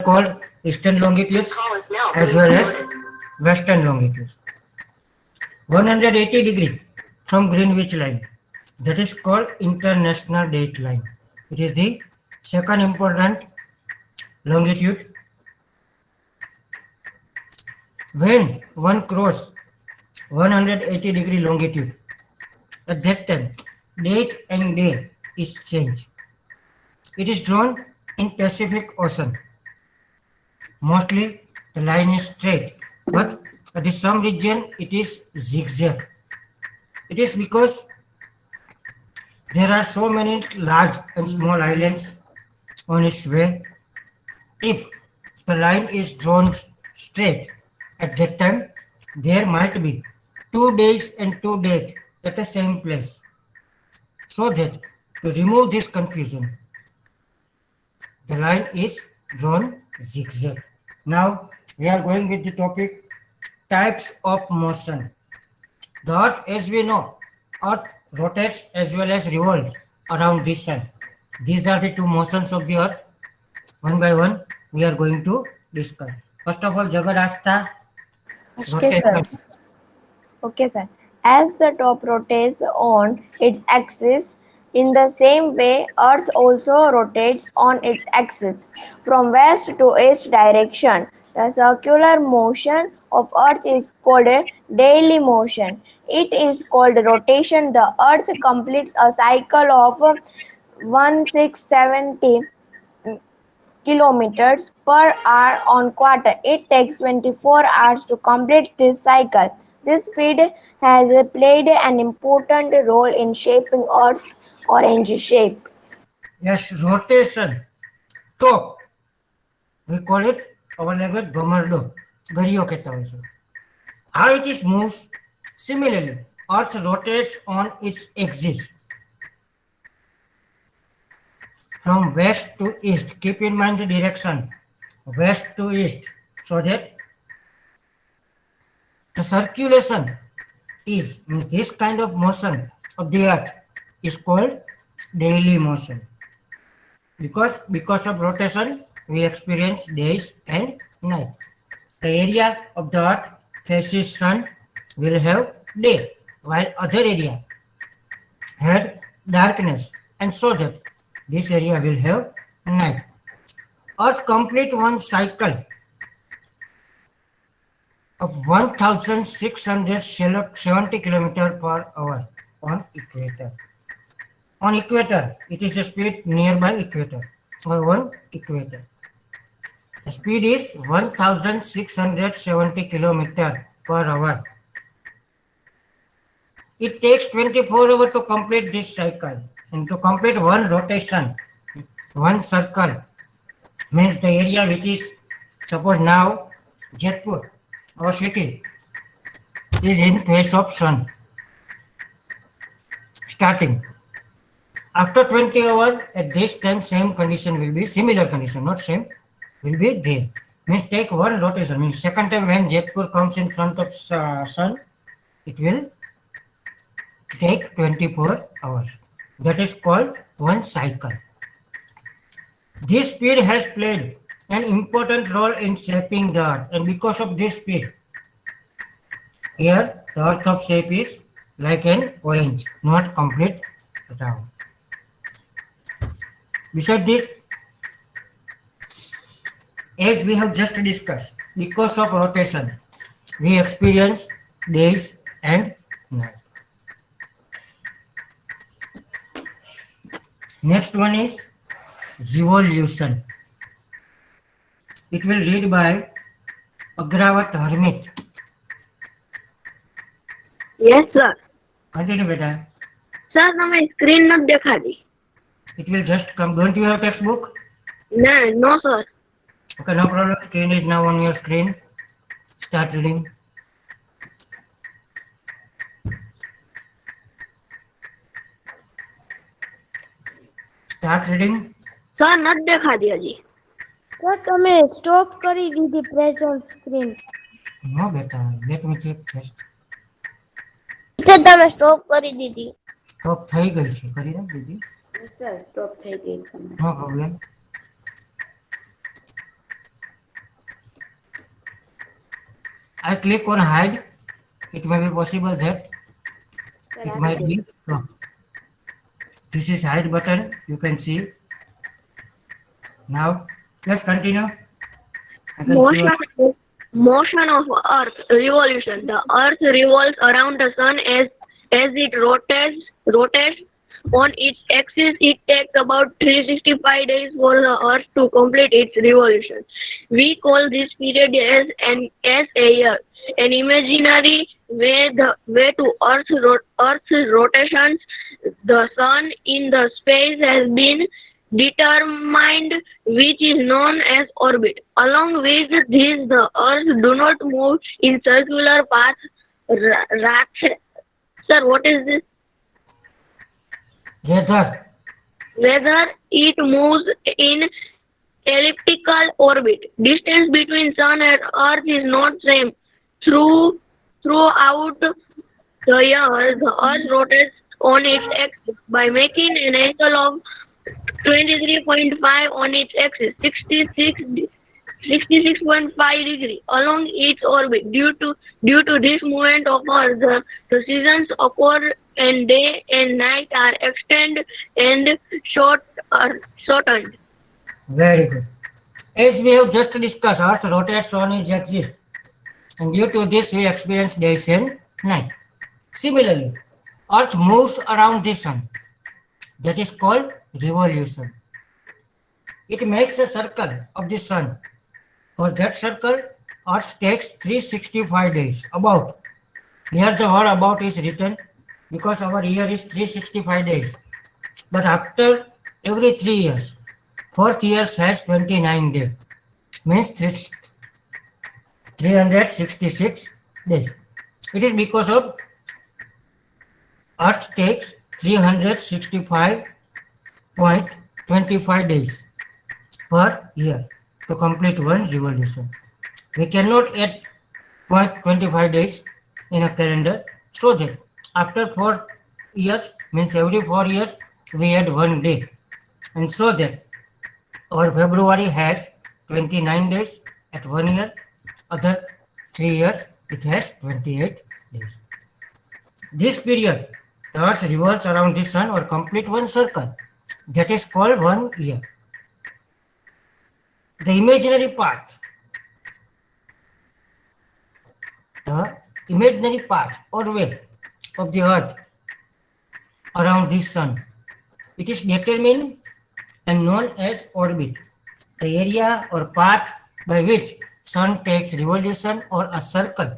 called eastern longitude as well as western longitude. 180 degree from Greenwich line, that is called international date line. It is the second important longitude. When one cross 180 degree longitude, at that time date and day is changed. It is drawn in Pacific Ocean. Mostly the line is straight, but at the some region it is zigzag. It is because there are so many large and small islands on its way. If the line is drawn straight, at that time there might be 2 days and 2 days at the same place. So that to remove this confusion, the line is drawn zigzag. Now we are going with the topic types of motion. The Earth, as we know, Earth rotates as well as revolves around the sun. These are the two motions of the Earth. One by one, we are going to discuss. First of all, Jagadasta Okay, sir. rotation. Okay, sir. As the top rotates on its axis, in the same way, Earth also rotates on its axis from west to east direction. The circular motion of Earth is called a daily motion. It is called rotation. The Earth completes a cycle of 1670 kilometers per hour on quarter. It takes 24 hours to complete this cycle. This speed has played an important role in shaping Earth's orange shape. Yes, rotation. Top. We call it our language Gomardo. Gariyo kehta hai iसे. How it is moves. Similarly, Earth rotates on its axis from west to east. Keep in mind the direction west to east, so that the circulation is means this kind of motion of the earth is called daily motion. Because of rotation we experience days and night. The area of the earth faces sun will have day, while other area had darkness, and so that this area will have night. Earth complete one cycle of 1670 km per hour on equator. On equator, it is the speed nearby equator or on equator. The speed is 1670 km per hour. It takes 24 hours to complete this cycle, and to complete one rotation, one circle, means the area which is, suppose now Jaipur, our city, is in face of sun. Starting after 20 hours, at this time same condition will be, similar condition, not same, will be there. Means take one rotation. Means second time when Jaipur comes in front of sun, it will take 24 hours. That is called one cycle. This speed has played an important role in shaping the earth, and because of this speed, here the earth of shape is like an orange, not complete round. Besides this, as we have just discussed, because of rotation, we experience days and night. Next one is revolution. It will read by Agrawat Hermit. Yes, sir. Continue, beta. Sir, તમે screen નથી દેખાતી. It will just come. Don't you have textbook? No, sir. Okay, no problem. Screen is now on your screen. Start reading. Start reading. Sir નથી દેખાતી હજી. Sir તમે stop કરી દીધી present screen. No, beta. Let me check first. તમે stop કરી દીધી. Stop થઈ ગઈ છે. કરી ને દીદી. સર સ્ટોપ થઈ ગઈ તમારે. No problem. I click on hide. It may be possible that it might be. Oh, this is hide button. You can see. Now, let's continue. I can see Motion of Earth revolution. The Earth revolves around the Sun as it rotates on its axis. It takes about 365 days for the Earth to complete its revolution. We call this period as a year. An imaginary way to Earth's rotations. The Sun in the space has been determined, which is known as orbit. Along with this, the Earth do not move in circular paths. Sir, what is this? whether It moves in elliptical orbit. Distance between Sun and Earth is not same. Throughout the year, the Earth rotates on its axis by making an angle of 23.5 on its axis, 66.5 degree along its orbit. Due to this movement of Earth, the seasons occur and day and night are extended and shortened. Very good. As we have just discussed, Earth rotates on its axis, and due to this, we experience days and night. Similarly, Earth moves around the Sun. That is called revolution. It makes a circle of the Sun. For that circle, Earth takes 365 days. About. Here the word about is written because our year is 365 days. But after every 3 years, fourth year has 29 days. Means 366 days. It is because of Earth takes 365.25 days per year to complete one revolution. We cannot add 0.25 days in a calendar, so that after 4 years, means every 4 years, we add 1 day. And so that our February has 29 days at 1 year, other 3 years it has 28 days. This period, the Earth revolves around the Sun or complete one circle. That is called 1 year. The imaginary path or way of the Earth around the Sun, it is determined and known as orbit. The area or path by which Sun takes revolution or a circle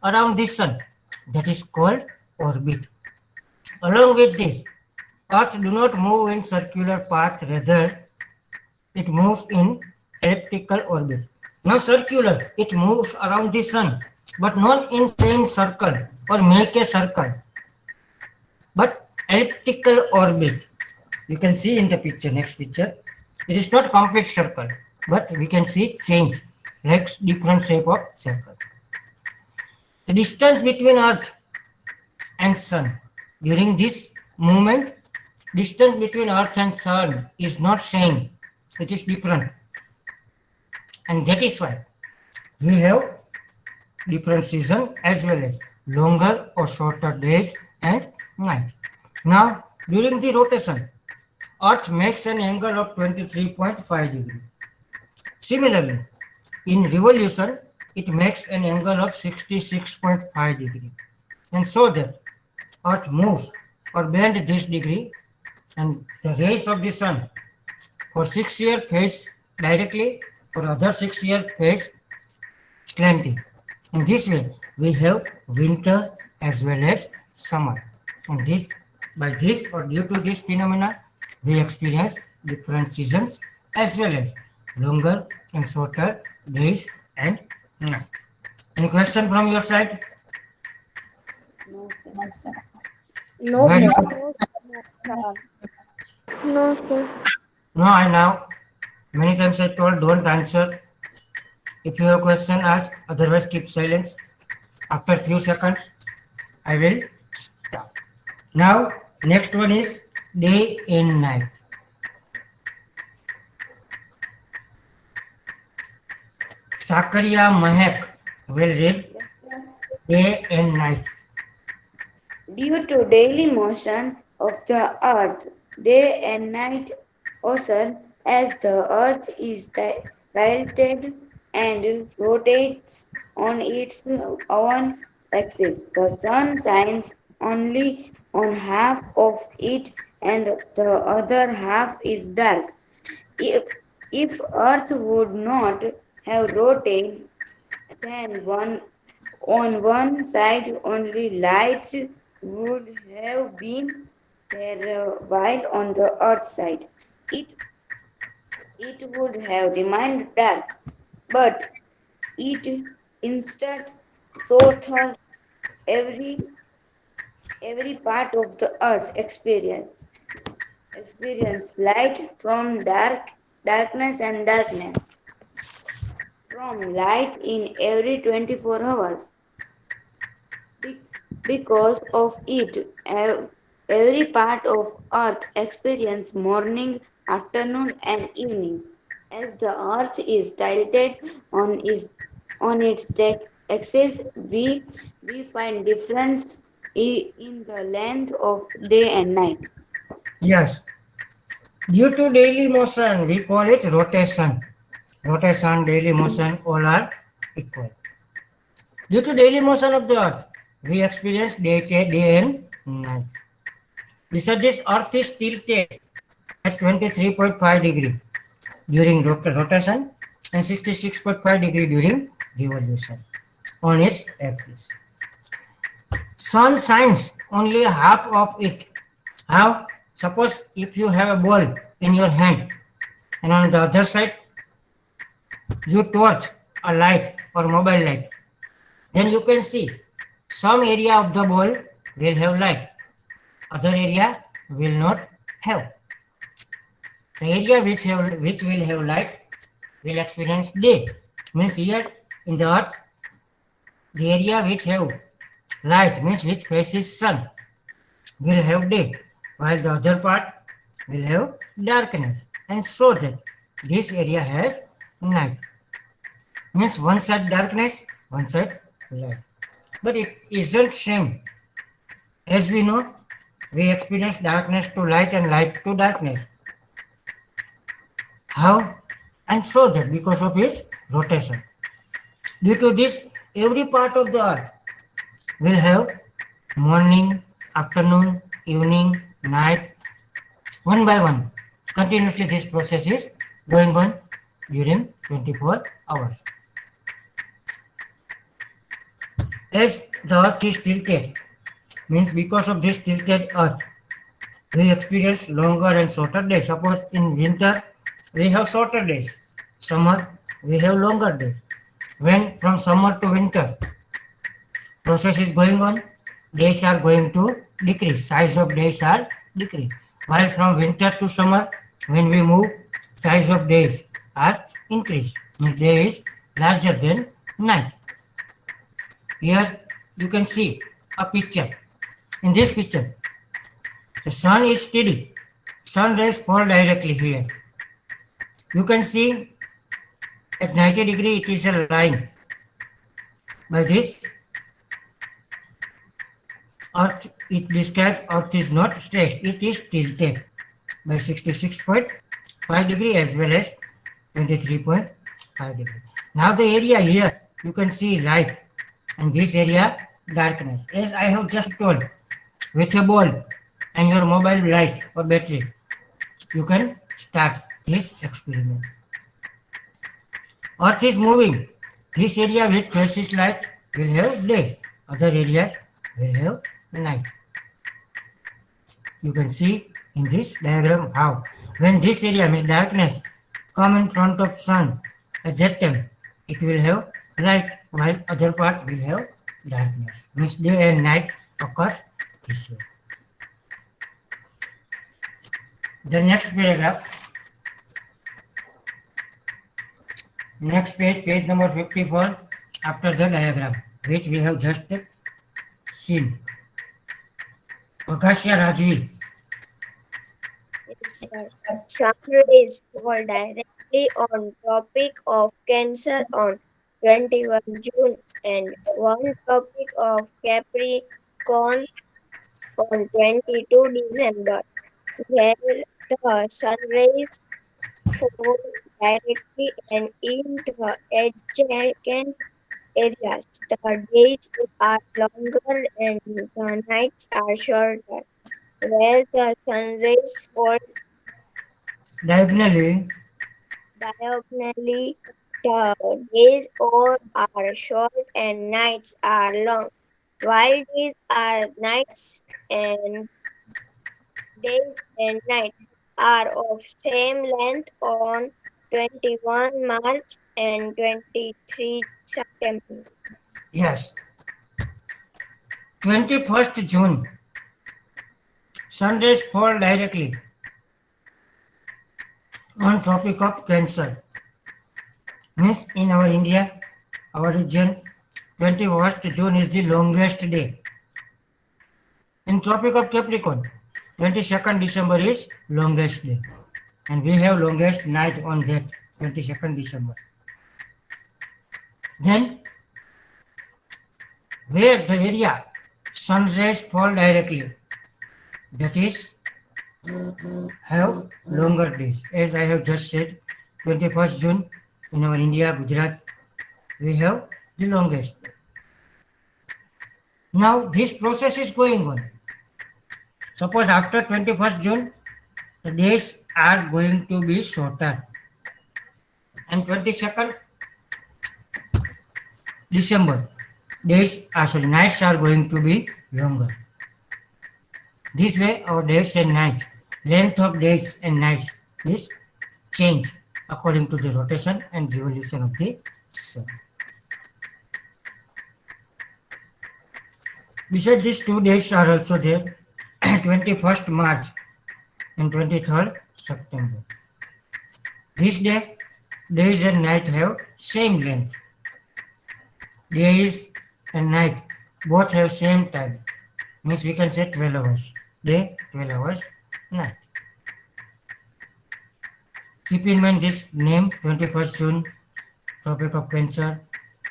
around the Sun, that is called orbit. Along with this, Earth do not move in circular path, rather it moves in elliptical orbit. Now circular, it moves around the Sun, but not in same circle or make a circle, but elliptical orbit. You can see in the picture, next picture. It is not complete circle, but we can see change, like different shape of circle. The distance between Earth and Sun during this movement, distance between Earth and Sun is not same. It is different. And that is why we have different seasons as well as longer or shorter days and night. Now, during the rotation, Earth makes an angle of 23.5 degree. Similarly, in revolution, it makes an angle of 66.5 degree. And so that Earth moves or bend this degree, and the rays of the Sun for 6 years face directly, for other 6 years face slanting. In this way, we have winter as well as summer. And this, by this or due to this phenomena, we experience different seasons as well as longer and shorter days and night. Any question from your side? No, Very sir. good. No, sir. No, I now many times I told don't answer. If you have a question, ask. Otherwise, keep silence. After few seconds, I will stop. Now, next one is day and night. Sakaria Mahek will read. day and night. Due to daily motion of the earth, day and night occur as the earth is tilted and rotates on its own axis. The sun shines only on half of it and the other half is dark. If, if earth would not have rotated, then on one side only light would have been there, while on the earth side it it would have remained dark. But it instead so thus every every part of the earth experience light from darkness and darkness from light in every 24 hours. Be- Because of it, every part of Earth experiences morning, afternoon, and evening. As the Earth is tilted on its axis, we find difference in the length of day and night. Yes, due to daily motion, we call it rotation. Rotation, daily motion, all are equal. Due to daily motion of the earth, we experience day and night. Besides this, earth is tilted at 23.5 degree during rotation and 66.5 degree during revolution on its axis. Sun shines only half of it. How? Suppose if you have a ball in your hand and on the other side you torch a light or mobile light, then you can see some area of the ball will have light, other area will not have. The area which will have light will experience day. Means here in the earth, the area which have light means which faces sun will have day, while the other part will have darkness. And so that this area has night. Means one side darkness, one side light. But it isn't same. As we know, we experience darkness to light and light to darkness. How? And so that because of its rotation. Due to this, every part of the earth will have morning, afternoon, evening, night, one by one. Continuously this process is going on during 24 hours. As the earth is tilted, means because of this tilted earth, we experience longer and shorter days. Suppose in winter, we have shorter days. Summer, we have longer days. When from summer to winter, process is going on, days are going to decrease, size of days are decrease. While from winter to summer, when we move, size of days are increased. Means day is larger than night. Here you can see a picture. In this picture, the sun is steady. Sun rays fall directly here. You can see at 90 degree it is a line. By this, earth, it describes earth is not straight, it is tilted by 66.5 degree as well as 23.5 degree. Now the area here, you can see light and this area darkness. As I have just told, with a ball and your mobile light or battery, you can start this experiment. Earth is moving. This area which faces light will have day. Other areas will have night. You can see in this diagram how when this area means darkness come in front of sun, at that time it will have light while other part will have darkness. Means day and night occurs this way. The next paragraph, next page, page number 54, after the diagram, which we have just seen. Akashya Rajvi. Sun rays fall directly on topic of cancer on 21 June, and one topic of Capricorn on 22 December, where the sun rays fall directly and in the adjacent areas. The days are longer and the nights are shorter. Where the sun rays fall Diagonally, diagonally, the days are short and nights are long. While and days and nights are of same length on 21 March and 23 September. yes. 21st June, sun rays fall directly on Tropic of Cancer. Means in our India, our region, 21st June is the longest day. In Tropic of Capricorn, 22nd December is longest day. And we have longest night on that 22nd December. Then, where the area sun rays fall directly, that is have longer days. As I have just said, 21st June in our India, Gujarat, we have the longest. Now this process is going on. Suppose after 21st June, the days are going to be shorter. And 22nd December, nights are going to be longer. This way our days and nights, length of days and nights is changed according to the rotation and revolution of the sun. Besides these 2 days are also there, 21st March and 23rd September. This day, days and night have same length. Days and night both have same time. Means we can say 12 hours. Day, 12 hours, night. Keep in mind this name, 21st June, Tropic of Cancer,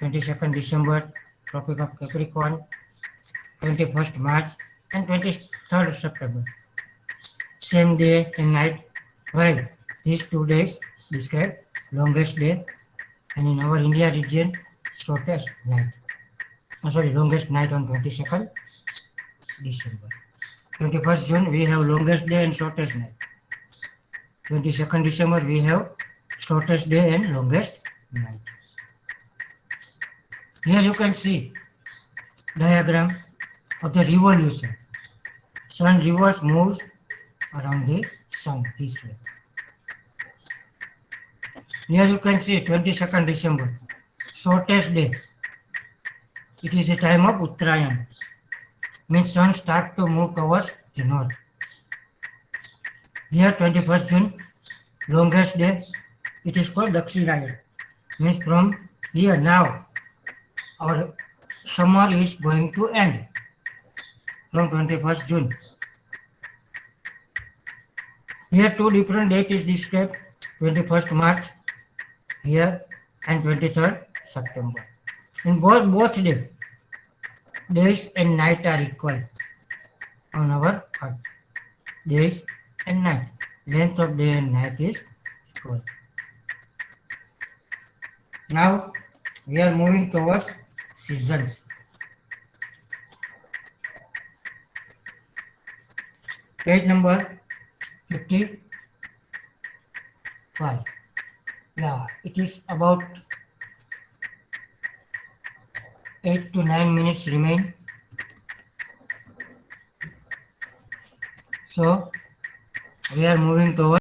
22nd December, Tropic of Capricorn, 21st March and 23rd September. Same day and night, while these 2 days describe longest day and in our India region, shortest night. Longest night on 22nd December. 21st June, we have longest day and shortest night. 22nd December, we have shortest day and longest night. Here you can see diagram of the revolution. Sun reverse moves around the sun this way. Here you can see 22nd December, shortest day. It is the time of Uttarayan. Means sun start to move towards the north. Here 21st June, longest day, it is called Dakshinayan. Means from here now, our summer is going to end from 21st June. Here 2 different dates is described, 21st March here and 23rd September. In both days and night are equal on our earth. Days and night. Length of day and night is equal. Now we are moving towards seasons. Page number 55. Yeah, it is about 8 to 9 minutes remain. So we are moving towards